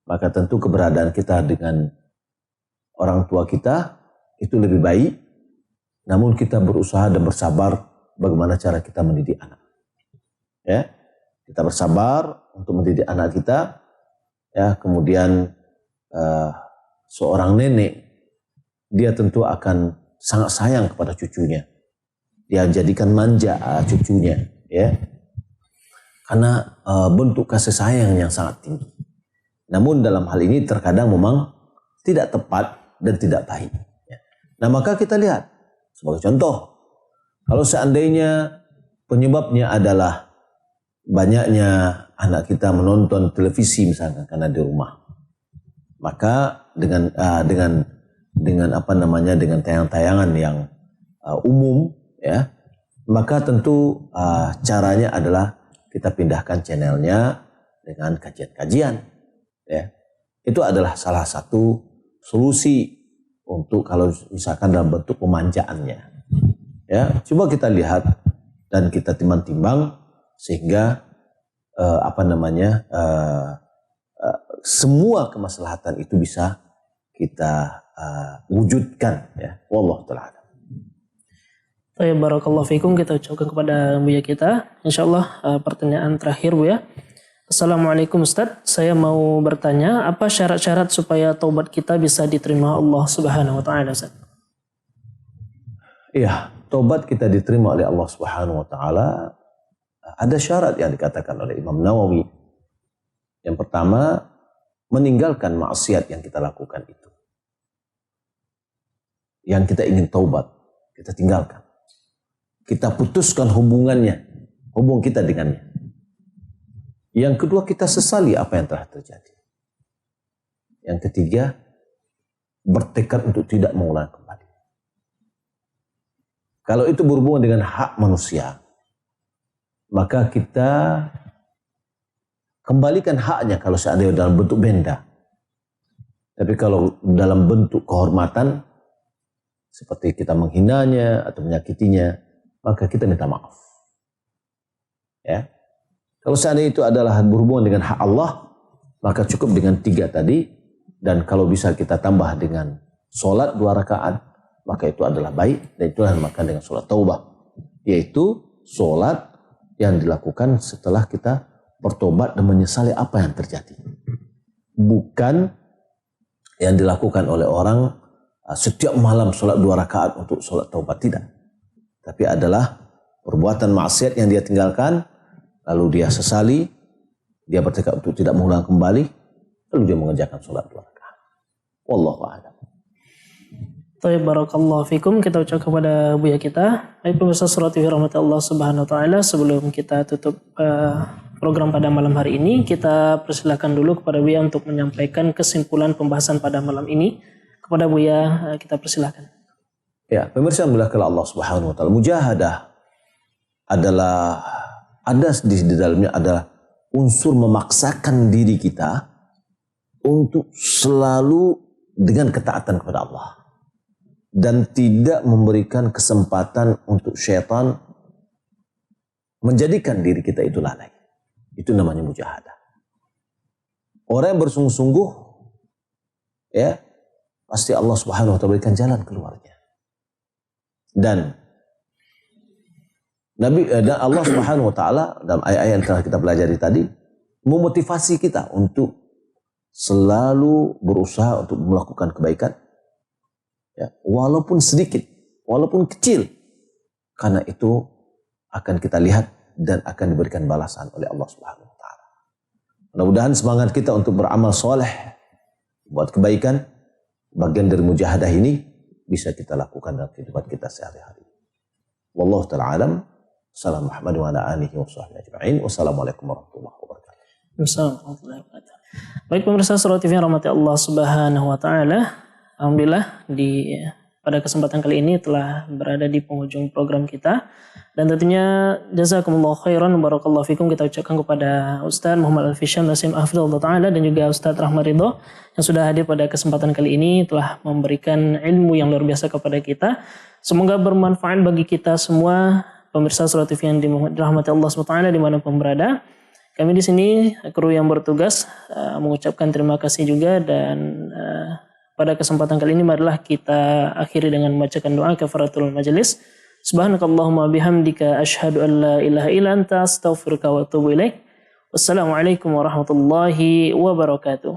maka tentu keberadaan kita dengan orang tua kita itu lebih baik. Namun kita berusaha dan bersabar bagaimana cara kita mendidik anak. Ya, kita bersabar untuk mendidik anak kita. Ya, kemudian seorang nenek, dia tentu akan sangat sayang kepada cucunya. Dia jadikan manja cucunya, ya. Karena bentuk kasih sayang yang sangat tinggi. Namun dalam hal ini terkadang memang tidak tepat dan tidak baik. Ya. Nah, maka kita lihat sebagai contoh, kalau seandainya penyebabnya adalah banyaknya anak kita menonton televisi misalkan karena di rumah, maka dengan tayangan-tayangan yang umum, ya, maka tentu caranya adalah kita pindahkan channelnya dengan kajian-kajian, ya. Itu adalah salah satu solusi untuk kalau misalkan dalam bentuk pemanjaannya, ya. Coba kita lihat dan kita timbang-timbang sehingga semua kemaslahatan itu bisa kita wujudkan, ya. Wallahu ta'ala. Barakallahu fikum, kita ucapkan kepada Buya kita. Insyaallah pertanyaan terakhir Buya. Assalamualaikum Ustaz, saya mau bertanya, apa syarat-syarat supaya taubat kita bisa diterima Allah Subhanahu wa taala, Ustaz? Iya, taubat kita diterima oleh Allah Subhanahu wa taala ada syarat yang dikatakan oleh Imam Nawawi. Yang pertama, meninggalkan maksiat yang kita lakukan itu. yang kita ingin taubat, kita tinggalkan. Kita putuskan hubung kita dengannya. Yang kedua, kita sesali apa yang telah terjadi. Yang ketiga, bertekad untuk tidak mengulang kembali. Kalau itu berhubungan dengan hak manusia, maka kita kembalikan haknya kalau seandainya dalam bentuk benda. Tapi kalau dalam bentuk kehormatan, seperti kita menghinanya atau menyakitinya, maka kita minta maaf. Ya. Kalau seandainya itu adalah berhubungan dengan hak Allah, maka cukup dengan 3 tadi. Dan kalau bisa kita tambah dengan sholat 2 rakaat, maka itu adalah baik. Dan itulah maka dengan sholat taubah, yaitu sholat yang dilakukan setelah kita bertobat dan menyesali apa yang terjadi. Bukan yang dilakukan oleh orang setiap malam sholat 2 rakaat untuk sholat taubat, tidak. Tapi adalah perbuatan maksiat yang dia tinggalkan, lalu dia sesali, dia bertekad untuk tidak mengulang kembali, lalu dia mengerjakan sholat 2 rakaat. Wallahu a'lam. Baik, barakallahu fikum. Kita ucap kepada Buya kita. Baik pemirsa Surah TV Rahmat Allah Subhanahu wa taala, sebelum kita tutup program pada malam hari ini, kita persilakan dulu kepada Buya untuk menyampaikan kesimpulan pembahasan pada malam ini. Kepada Buya kita persilakan. Ya, pemirsa yang dimuliakan Allah Subhanahu wa taala, mujahadah adalah ada di dalamnya adalah unsur memaksakan diri kita untuk selalu dengan ketaatan kepada Allah dan tidak memberikan kesempatan untuk syaitan menjadikan diri kita itu lalai. Itu namanya mujahadah. Orang yang bersungguh-sungguh, ya, pasti Allah Subhanahu wa taala berikan jalan keluarnya. Dan Allah Subhanahu wa taala dalam ayat-ayat yang telah kita pelajari tadi memotivasi kita untuk selalu berusaha untuk melakukan kebaikan, ya, walaupun sedikit, walaupun kecil, karena itu akan kita lihat dan akan diberikan balasan oleh Allah Subhanahu wa taala. Mudah-mudahan semangat kita untuk beramal soleh, buat kebaikan, bagian dari mujahadah ini bisa kita lakukan dalam kehidupan kita sehari-hari. Wallahu ta'ala alam. Assalamualaikum warahmatullahi wabarakatuh. Wassalamualaikum warahmatullahi wabarakatuh. Baik pemirsa Surah TV yang rahmati Allah Subhanahu wa taala, alhamdulillah pada kesempatan kali ini telah berada di penghujung program kita, dan tentunya jazakumullah khairan barakallahu fikum kita ucapkan kepada Ustaz Muhammad Al-Fisham Nasim Hafizahullah taala dan juga Ustaz Rahmat Ridho yang sudah hadir pada kesempatan kali ini, telah memberikan ilmu yang luar biasa kepada kita. Semoga bermanfaat bagi kita semua pemirsa Surah TV yang dirahmati Allah Subhanahu wa taala dimanapun berada. Kami di sini kru yang bertugas mengucapkan terima kasih juga, dan pada kesempatan kali ini marilah kita akhiri dengan membacakan doa kafaratul majelis. Subhanakallahumma bihamdika asyhadu an la ilaha illa anta astaghfiruka wa atubu ilaik. Wassalamualaikum warahmatullahi wabarakatuh.